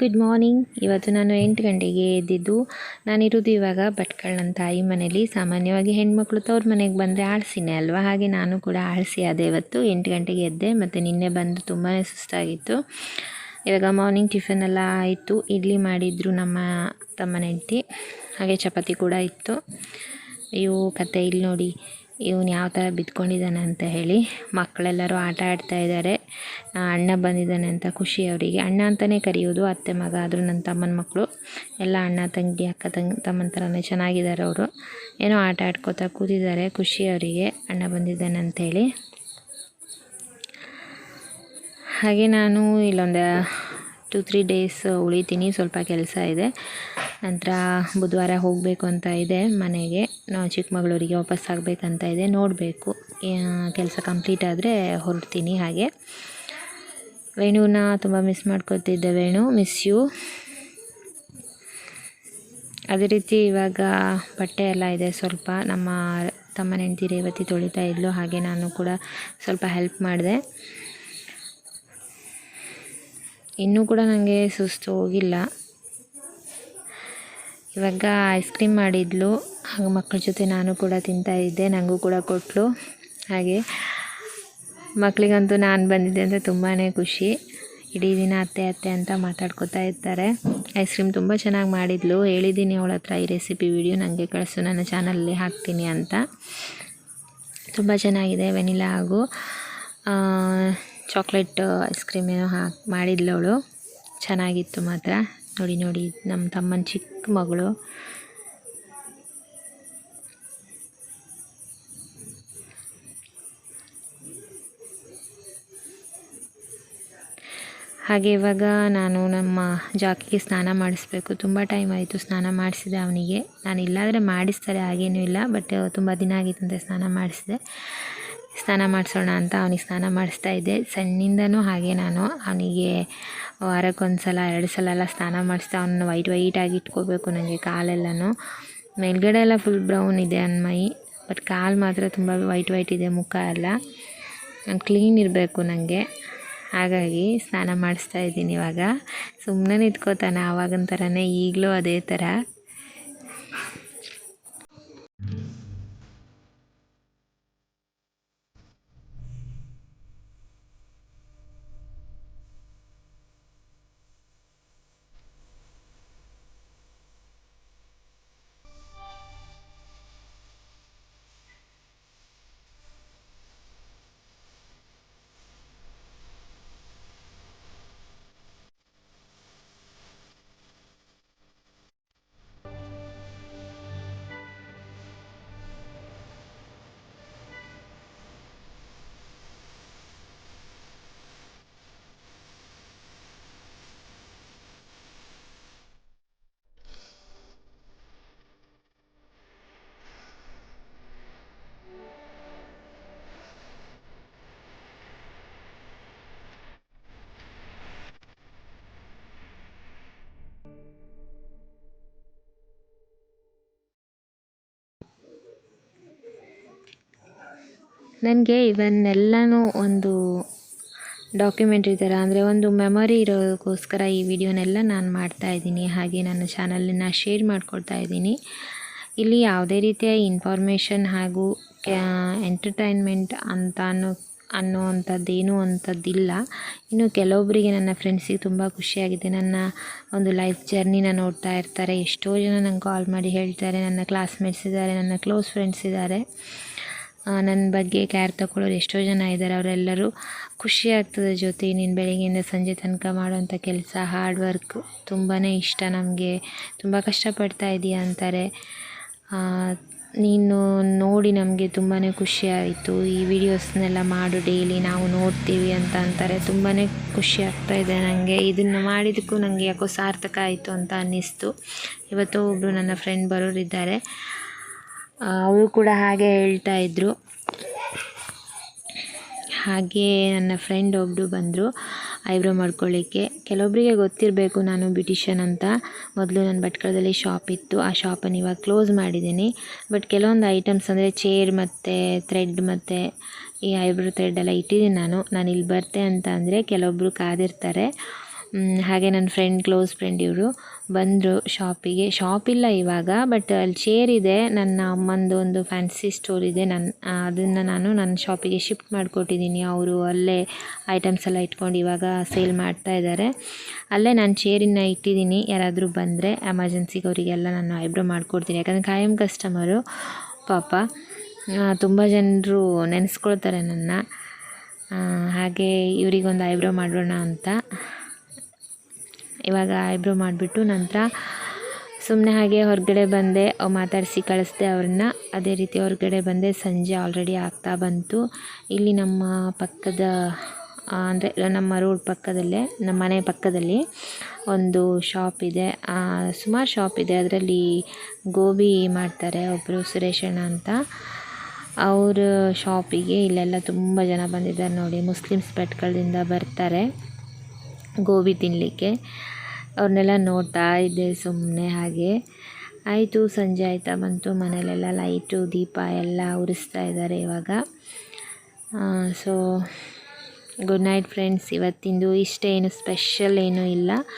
Good morning. ಇವತ್ತು ನಾನು 8 ಗಂಟೆಗೆ ಎದ್ದಿದ್ದು. ನಾನಿರೋದು ಇವಾಗ ಭಟ್ಕಳ ನನ್ನ ತಾಯಿ ಮನೇಲಿ. ಸಾಮಾನ್ಯವಾಗಿ ಹೆಣ್ಮಕ್ಳು ತವ್ರ ಮನೆಗೆ ಬಂದರೆ ಆಳ್ಸಿನೇ ಅಲ್ವಾ, ಹಾಗೆ ನಾನು ಕೂಡ ಆಳಿಸಿ ಆದೆ. ಇವತ್ತು 8 ಗಂಟೆಗೆ ಎದ್ದೆ, ಮತ್ತು ನಿನ್ನೆ ಬಂದು ತುಂಬಾ ಸುಸ್ತಾಗಿತ್ತು. ಇವಾಗ ಮಾರ್ನಿಂಗ್ ಟಿಫನ್ ಎಲ್ಲ ಆಯಿತು. ಇಡ್ಲಿ ಮಾಡಿದ್ರು ನಮ್ಮ ತಮ್ಮನ ಹೆಂಡತಿ, ಹಾಗೆ ಚಪಾತಿ ಕೂಡ ಇತ್ತು. ಇವು ಕತೆ ಇಲ್ಲಿ ನೋಡಿ, ಇವನು ಯಾವ ಥರ ಬಿದ್ಕೊಂಡಿದ್ದಾನೆ ಅಂತ ಹೇಳಿ. ಮಕ್ಕಳೆಲ್ಲರೂ ಆಟ ಆಡ್ತಾ ಇದ್ದಾರೆ. ಅಣ್ಣ ಬಂದಿದ್ದಾನೆ ಅಂತ ಖುಷಿ ಅವರಿಗೆ. ಅಣ್ಣ ಅಂತಲೇ ಕರೆಯೋದು, ಅತ್ತೆ ಮಗ ಆದರೂ ನನ್ನ ತಮ್ಮನ ಮಕ್ಕಳು ಎಲ್ಲ ಅಣ್ಣ ತಂಗಿ ಅಕ್ಕ ತಮ್ಮನ ಥರನೇ ಚೆನ್ನಾಗಿದ್ದಾರೆ. ಅವರು ಏನೋ ಆಟ ಆಡ್ಕೋತಾ ಕೂತಿದ್ದಾರೆ, ಖುಷಿ ಅವರಿಗೆ ಅಣ್ಣ ಬಂದಿದ್ದಾನೆ ಅಂಥೇಳಿ. ಹಾಗೆ ನಾನು ಇಲ್ಲೊಂದು 2-3 ಡೇಸ್ ಉಳಿತೀನಿ, ಸ್ವಲ್ಪ ಕೆಲಸ ಇದೆ. ನಂತರ ಬುಧವಾರ ಹೋಗಬೇಕು ಅಂತ ಇದೆ ಮನೆಗೆ. ನಾವು ಚಿಕ್ಕಮಗಳೂರಿಗೆ ವಾಪಸ್ ಆಗಬೇಕಂತ ಇದೆ, ನೋಡಬೇಕು. ಕೆಲಸ ಕಂಪ್ಲೀಟ್ ಆದರೆ ಹೊರಡ್ತೀನಿ. ಹಾಗೆ ವೇಣುನ ತುಂಬ ಮಿಸ್ ಮಾಡ್ಕೊತಿದ್ದೆ. Venu, miss you. ಅದೇ ರೀತಿ ಇವಾಗ ಬಟ್ಟೆ ಎಲ್ಲ ಇದೆ ಸ್ವಲ್ಪ. ನಮ್ಮ ತಮ್ಮನ ಹೆಂಡತಿ ರೇವತಿ ತೊಳಿತಾ ಇದ್ಲು, ಹಾಗೆ ನಾನು ಕೂಡ ಸ್ವಲ್ಪ ಹೆಲ್ಪ್ ಮಾಡಿದೆ. ಇನ್ನೂ ಕೂಡ ನನಗೆ ಸುಸ್ತು ಹೋಗಿಲ್ಲ. ಇವಾಗ ಐಸ್ ಕ್ರೀಮ್ ಮಾಡಿದ್ಲು, ಹಾಗೆ ಮಕ್ಕಳ ಜೊತೆ ನಾನು ಕೂಡ ತಿಂತಾಯಿದ್ದೆ, ನನಗೂ ಕೂಡ ಕೊಟ್ಟಳು. ಹಾಗೆ ಮಕ್ಕಳಿಗಂತೂ ನಾನು ಬಂದಿದ್ದೆ ಅಂತ ತುಂಬಾ ಖುಷಿ. ಇಡೀ ದಿನ ಅತ್ತೆ ಅತ್ತೆ ಅಂತ ಮಾತಾಡ್ಕೊತಾ ಇರ್ತಾರೆ. ಐಸ್ ಕ್ರೀಮ್ ತುಂಬ ಚೆನ್ನಾಗಿ ಮಾಡಿದ್ಲು. ಹೇಳಿದ್ದೀನಿ ಅವಳ ಹತ್ರ, ಈ ರೆಸಿಪಿ ವಿಡಿಯೋ ನನಗೆ ಕಳಿಸು, ನನ್ನ ಚಾನಲಲ್ಲಿ ಹಾಕ್ತೀನಿ ಅಂತ. ತುಂಬ ಚೆನ್ನಾಗಿದೆ. ವೆನಿಲಾ ಹಾಗೂ ಚಾಕ್ಲೇಟ್ ಐಸ್ ಕ್ರೀಮ್ ಏನೋ ಮಾಡಿದ್ಲು ಅವಳು, ಚೆನ್ನಾಗಿತ್ತು ಮಾತ್ರ. ನೋಡಿ ನಮ್ಮ ತಮ್ಮನ ಚಿಕ್ಕ ಮಗಳು. ಹಾಗೆ ಇವಾಗ ನಾನು ನಮ್ಮ ಜಾಕಿಗೆ ಸ್ನಾನ ಮಾಡಿಸ್ಬೇಕು. ತುಂಬ ಟೈಮ್ ಆಯಿತು ಸ್ನಾನ ಮಾಡಿಸಿದೆ ಅವನಿಗೆ. ನಾನು ಇಲ್ಲಾದರೆ ಮಾಡಿಸ್ತಾರೆ, ಹಾಗೇನೂ ಇಲ್ಲ, ಬಟ್ ತುಂಬ ದಿನ ಆಗಿತ್ತಂತೆ ಸ್ನಾನ ಮಾಡಿಸಿದೆ. ಸ್ನಾನ ಮಾಡಿಸೋಣ ಅಂತ ಅವನಿಗೆ ಸ್ನಾನ ಮಾಡಿಸ್ತಾ ಇದ್ದೆ ಸಣ್ಣಿಂದನೂ. ಹಾಗೆ ನಾನು ಅವನಿಗೆ ವಾರಕ್ಕೊಂದು ಸಲ 2 ಸಲ ಎಲ್ಲ ಸ್ನಾನ ಮಾಡಿಸ್ತಾ ಅವನನ್ನು ವೈಟಾಗಿ ಇಟ್ಕೋಬೇಕು. ನನಗೆ ಕಾಲೆಲ್ಲನೂ ಮೇಲ್ಗಡೆ ಎಲ್ಲ ಫುಲ್ ಬ್ರೌನ್ ಇದೆ ನನ್ನ ಮೈ, ಬಟ್ ಕಾಲು ಮಾತ್ರ ತುಂಬ ವೈಟ್ ಇದೆ, ಮುಖ ಎಲ್ಲ ಕ್ಲೀನ್ ಇರಬೇಕು ನನಗೆ. ಹಾಗಾಗಿ ಸ್ನಾನ ಮಾಡಿಸ್ತಾ ಇದ್ದೀನಿ ಇವಾಗ. ಸುಮ್ಮನೆ ನಿಂತ್ಕೋತಾನೆ, ಆವಾಗಿನ ಥರನೇ ಈಗಲೂ ಅದೇ ಥರ. ನನಗೆ ಇವನ್ನೆಲ್ಲನೂ ಒಂದು ಡಾಕ್ಯುಮೆಂಟ್ರಿ ಥರ, ಅಂದರೆ ಒಂದು ಮೆಮೊರಿ ಇರೋದಕ್ಕೋಸ್ಕರ ಈ ವಿಡಿಯೋನೆಲ್ಲ ನಾನು ಮಾಡ್ತಾಯಿದ್ದೀನಿ. ಹಾಗೆ ನನ್ನ ಚಾನಲನ್ನು ಶೇರ್ ಮಾಡ್ಕೊಳ್ತಾ ಇದ್ದೀನಿ. ಇಲ್ಲಿ ಯಾವುದೇ ರೀತಿಯ ಇನ್ಫಾರ್ಮೇಷನ್ ಹಾಗೂ ಎಂಟರ್ಟೈನ್ಮೆಂಟ್ ಅಂತ ಅನ್ನುವಂಥದ್ದೇನೂ ಅಂಥದ್ದಿಲ್ಲ. ಇನ್ನು ಕೆಲವೊಬ್ಬರಿಗೆ, ನನ್ನ ಫ್ರೆಂಡ್ಸಿಗೆ ತುಂಬ ಖುಷಿಯಾಗಿದೆ. ನನ್ನ ಒಂದು ಲೈಫ್ ಜರ್ನಿನ ನೋಡ್ತಾ ಇರ್ತಾರೆ. ಎಷ್ಟೋ ಜನ ನಂಗೆ ಕಾಲ್ ಮಾಡಿ ಹೇಳ್ತಾರೆ. ನನ್ನ ಕ್ಲಾಸ್ಮೇಟ್ಸ್ ಇದ್ದಾರೆ, ನನ್ನ ಕ್ಲೋಸ್ ಫ್ರೆಂಡ್ಸ್ ಇದ್ದಾರೆ, ನನ್ನ ಬಗ್ಗೆ ಕೇರ್ ತಗೊಳ್ಳೋರು ಎಷ್ಟೋ ಜನ ಇದ್ದಾರೆ. ಅವರೆಲ್ಲರೂ ಖುಷಿ ಆಗ್ತದೆ ಜೊತೆ ನೀನು ಬೆಳಗ್ಗೆಯಿಂದ ಸಂಜೆ ತನಕ ಮಾಡೋಂಥ ಕೆಲಸ, ಹಾರ್ಡ್ ವರ್ಕ್ ತುಂಬಾ ಇಷ್ಟ ನಮಗೆ, ತುಂಬ ಕಷ್ಟಪಡ್ತಾ ಇದೆಯಾ ಅಂತಾರೆ. ನೀನು ನೋಡಿ ನಮಗೆ ತುಂಬಾ ಖುಷಿ ಆಯಿತು, ಈ ವಿಡಿಯೋಸ್ನೆಲ್ಲ ಮಾಡು, ಡೈಲಿ ನಾವು ನೋಡ್ತೀವಿ ಅಂತ ಅಂತಾರೆ. ತುಂಬಾ ಖುಷಿ ಆಗ್ತಾಯಿದೆ ನನಗೆ. ಇದನ್ನು ಮಾಡಿದ್ದಕ್ಕೂ ನನಗೆ ಯಾಕೋ ಸಾರ್ಥಕ ಆಯಿತು ಅಂತ ಅನ್ನಿಸ್ತು. ಇವತ್ತು ಒಬ್ಬರು ನನ್ನ ಫ್ರೆಂಡ್ ಬರೋರಿದ್ದಾರೆ, ಅವರು ಕೂಡ ಹಾಗೆ ಹೇಳ್ತಾ ಇದ್ದರು. ಹಾಗೆ ನನ್ನ ಫ್ರೆಂಡ್ ಒಬ್ಬರು ಬಂದರು ಐಬ್ರೋ ಮಾಡ್ಕೊಳ್ಳಿಕ್ಕೆ. ಕೆಲವೊಬ್ಬರಿಗೆ ಗೊತ್ತಿರಬೇಕು ನಾನು ಬ್ಯೂಟಿಷಿಯನ್ ಅಂತ. ಮೊದಲು ನನ್ನ ಭಟ್ಕಳದಲ್ಲಿ ಶಾಪ್ ಇತ್ತು, ಆ ಶಾಪನ್ನು ಇವಾಗ ಕ್ಲೋಸ್ ಮಾಡಿದ್ದೀನಿ. ಬಟ್ ಕೆಲವೊಂದು ಐಟಮ್ಸ್ ಅಂದರೆ ಚೇರ್ ಮತ್ತು ಥ್ರೆಡ್ ಮತ್ತು ಈ ಐಬ್ರೋ ಥ್ರೆಡ್ ಎಲ್ಲ ಇಟ್ಟಿದ್ದೀನಿ ನಾನು ಇಲ್ಲಿ ಬರ್ತೆ ಅಂತ ಅಂದರೆ ಕೆಲವೊಬ್ಬರು ಕಾದಿರ್ತಾರೆ. ಹಾಗೆ ನನ್ನ ಕ್ಲೋಸ್ ಫ್ರೆಂಡ್ ಇವರು ಬಂದರು ಶಾಪಿಗೆ. ಶಾಪಿಲ್ಲ ಇವಾಗ, ಬಟ್ ಅಲ್ಲಿ ಚೇರ್ ಇದೆ. ನನ್ನ ಅಮ್ಮಂದು ಒಂದು ಫ್ಯಾನ್ಸಿ ಸ್ಟೋರ್ ಇದೆ, ಅದನ್ನು ನಾನು ನನ್ನ ಶಾಪಿಗೆ ಶಿಫ್ಟ್ ಮಾಡಿಕೊಟ್ಟಿದ್ದೀನಿ. ಅವರು ಅಲ್ಲೇ ಐಟಮ್ಸ್ ಎಲ್ಲ ಇಟ್ಕೊಂಡು ಇವಾಗ ಸೇಲ್ ಮಾಡ್ತಾ ಇದ್ದಾರೆ. ಅಲ್ಲೇ ನಾನು ಚೇರನ್ನು ಇಟ್ಟಿದ್ದೀನಿ. ಯಾರಾದರೂ ಬಂದರೆ ಎಮರ್ಜೆನ್ಸಿಗೆ ಅವರಿಗೆಲ್ಲ ನಾನು ಐಬ್ರೋ ಮಾಡಿಕೊಡ್ತೀನಿ. ಯಾಕಂದರೆ ಖಾಯಂ ಕಸ್ಟಮರು ಪಾಪ, ತುಂಬ ಜನರು ನೆನೆಸ್ಕೊಳ್ತಾರೆ ನನ್ನ. ಹಾಗೆ ಇವರಿಗೊಂದು ಐಬ್ರೋ ಮಾಡೋಣ ಅಂತ ಇವಾಗ ಐಬ್ರೋ ಮಾಡಿಬಿಟ್ಟು ನಂತರ ಸುಮ್ಮನೆ ಹಾಗೆ ಹೊರಗಡೆ ಬಂದೆ, ಮಾತಾಡಿಸಿ ಕಳಿಸ್ದೆ ಅವ್ರನ್ನ. ಅದೇ ರೀತಿ ಹೊರಗಡೆ ಬಂದೆ. ಸಂಜೆ ಆಲ್ರೆಡಿ ಆಗ್ತಾ ಬಂತು. ಇಲ್ಲಿ ನಮ್ಮ ಪಕ್ಕದ ಅಂದರೆ ನಮ್ಮ ರೋಡ್ ಪಕ್ಕದಲ್ಲೇ, ನಮ್ಮ ಮನೆ ಪಕ್ಕದಲ್ಲಿ ಒಂದು ಶಾಪ್ ಇದೆ. ಸುಮಾರು ಶಾಪ್ ಇದೆ. ಅದರಲ್ಲಿ ಗೋಬಿ ಮಾಡ್ತಾರೆ ಒಬ್ಬರು, ಸುರೇಶಣ್ಣ ಅಂತ. ಅವ್ರ ಶಾಪಿಗೆ ಇಲ್ಲೆಲ್ಲ ತುಂಬ ಜನ ಬಂದಿದ್ದಾರೆ ನೋಡಿ. ಮುಸ್ಲಿಮ್ಸ್ ಬೆಟ್ಗಳಿಂದ ಬರ್ತಾರೆ ಗೋಬಿ ತಿನ್ನಲಿಕ್ಕೆ. ಅವ್ರನ್ನೆಲ್ಲ ನೋಡ್ತಾ ಇದ್ದೆ ಸುಮ್ಮನೆ ಹಾಗೆ. ಆಯಿತು, ಸಂಜೆ ಆಯ್ತಾ ಬಂತು. ಮನೇಲೆಲ್ಲ ಲೈಟು ದೀಪ ಎಲ್ಲ ಉರಿಸ್ತಾ ಇದ್ದಾರೆ ಇವಾಗ. So good night friends. ಇವತ್ತಿಂದು ಇಷ್ಟೇ, ಏನು ಸ್ಪೆಷಲ್ ಏನೂ ಇಲ್ಲ.